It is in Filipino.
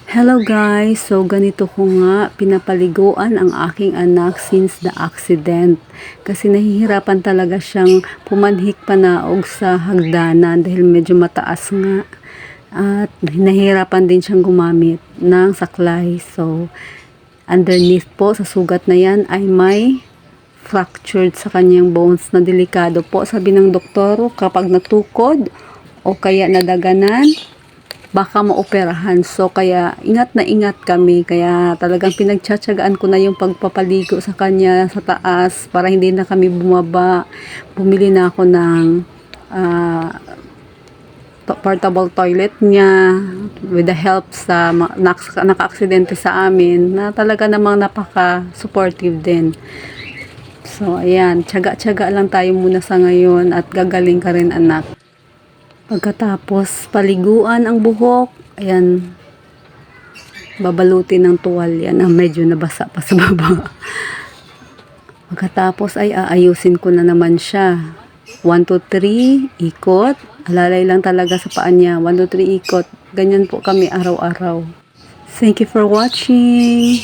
Hello guys! So ganito ko nga pinapaliguan ang aking anak since the accident. Kasi nahihirapan talaga siyang pumanhik panaog sa hagdanan dahil medyo mataas nga. At nahihirapan din siyang gumamit ng saklay. So underneath po sa sugat na yan ay may fractured sa kanyang bones na delikado po. Sabi ng doktor kapag natukod o kaya nadaganan, baka maoperahan. So, kaya ingat na ingat kami. Kaya talagang pinagtsatsagaan ko na yung pagpapaligo sa kanya sa taas para hindi na kami bumaba. Bumili na ako ng portable toilet niya with the help sa naka-aksidente sa amin na talaga namang napaka-supportive din. So, ayan. Tsaga-tsaga lang tayo muna sa ngayon at gagaling ka rin anak. Pagkatapos paliguan ang buhok, ayan, babalutin ng tuwalya na medyo nabasa pa sa baba. Pagkatapos ay aayusin ko na naman siya. 1, 2, 3, ikot. Alalay lang talaga sa paa niya. 1, 2, 3, ikot. Ganyan po kami araw-araw. Thank you for watching.